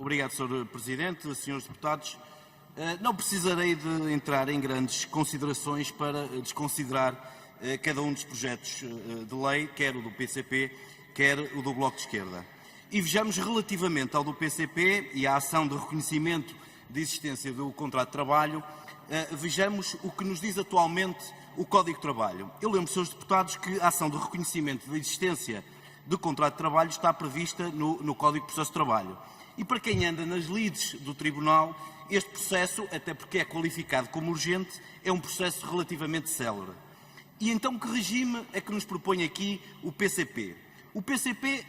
Obrigado, Sr. Presidente. Senhores deputados, não precisarei de entrar em grandes considerações para desconsiderar cada um dos projetos de lei, quer o do PCP, quer o do Bloco de Esquerda. E vejamos relativamente ao do PCP e à ação de reconhecimento de existência do contrato de trabalho, vejamos o que nos diz atualmente o Código de Trabalho. Eu lembro, Srs. Deputados, que a ação de reconhecimento da existência do contrato de trabalho está prevista no Código de Processo de Trabalho. E para quem anda nas lides do Tribunal, este processo, até porque é qualificado como urgente, é um processo relativamente célere. E então que regime é que nos propõe aqui o PCP? O PCP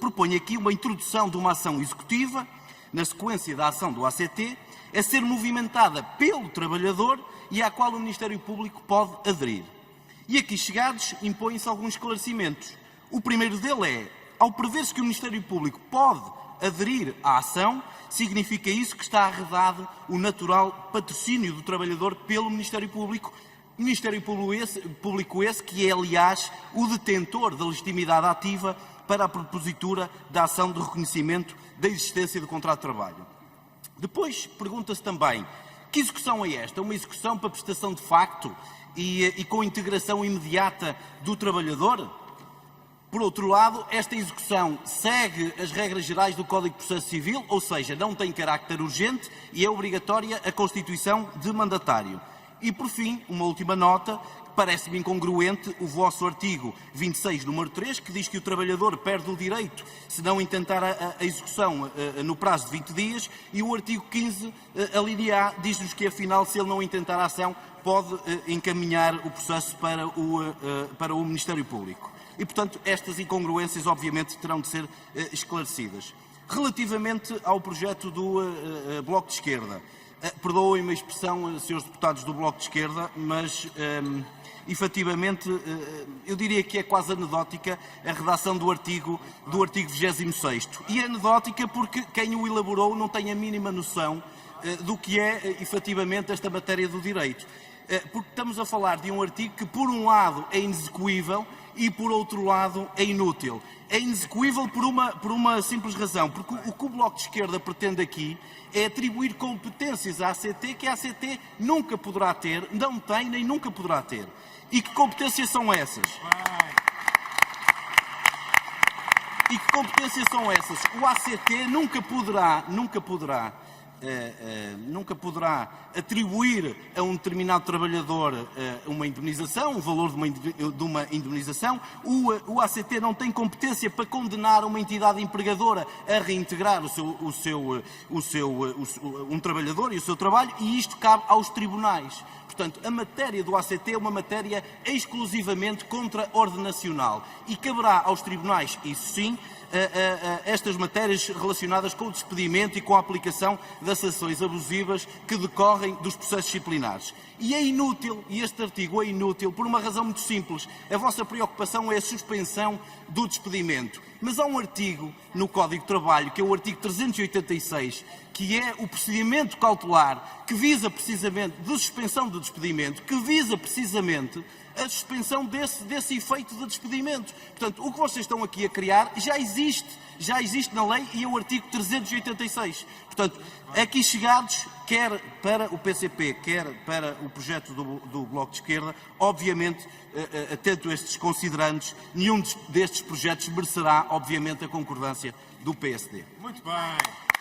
propõe aqui uma introdução de uma ação executiva, na sequência da ação do ACT, a ser movimentada pelo trabalhador e à qual o Ministério Público pode aderir. E aqui chegados, impõem-se alguns esclarecimentos. O primeiro dele é, ao prever-se que o Ministério Público pode aderir à ação, significa isso que está arredado o natural patrocínio do trabalhador pelo Ministério Público, Público esse que é, aliás, o detentor da legitimidade ativa para a propositura da ação de reconhecimento da existência do contrato de trabalho. Depois, pergunta-se também, que execução é esta? Uma execução para prestação de facto e com integração imediata do trabalhador? Por outro lado, esta execução segue as regras gerais do Código de Processo Civil, ou seja, não tem carácter urgente e é obrigatória a constituição de mandatário. E, por fim, uma última nota, parece-me incongruente o vosso artigo 26, número 3, que diz que o trabalhador perde o direito se não intentar a execução no prazo de 20 dias, e o artigo 15, a linha A, diz-nos que, afinal, se ele não intentar a ação, pode encaminhar o processo para o Ministério Público. E, portanto, estas incongruências, obviamente, terão de ser esclarecidas. Relativamente ao projeto do Bloco de Esquerda, perdoem-me a expressão, Srs. Deputados do Bloco de Esquerda, mas, efetivamente, eu diria que é quase anedótica a redação do artigo 26º. E é anedótica porque quem o elaborou não tem a mínima noção do que é, efetivamente, esta matéria do direito. Porque estamos a falar de um artigo que, por um lado, é inexecuível e, por outro lado, é inútil. É inexecuível por uma simples razão, porque o que o Bloco de Esquerda pretende aqui é atribuir competências à ACT que a ACT nunca poderá ter, não tem nem nunca poderá ter. E que competências são essas? E que competências são essas? O ACT nunca poderá atribuir a um determinado trabalhador uma indemnização, um valor de uma indemnização. O ACT não tem competência para condenar uma entidade empregadora a reintegrar um trabalhador e o seu trabalho, e isto cabe aos tribunais. Portanto, a matéria do ACT é uma matéria exclusivamente contraordenacional e caberá aos tribunais, isso sim, estas matérias relacionadas com o despedimento e com a aplicação das sanções abusivas que decorrem dos processos disciplinares. E é inútil, e este artigo é inútil, por uma razão muito simples. A vossa preocupação é a suspensão do despedimento. Mas há um artigo no Código de Trabalho, que é o artigo 386, que é o procedimento cautelar, que visa precisamente, de suspensão do despedimento, que visa precisamente a suspensão desse efeito de despedimento. Portanto, o que vocês estão aqui a criar já existe na lei e é o artigo 386. Portanto, aqui chegados, quer para o PCP, quer para o projeto do Bloco de Esquerda, obviamente, atento a estes considerandos, nenhum destes projetos merecerá, obviamente, a concordância do PSD. Muito bem.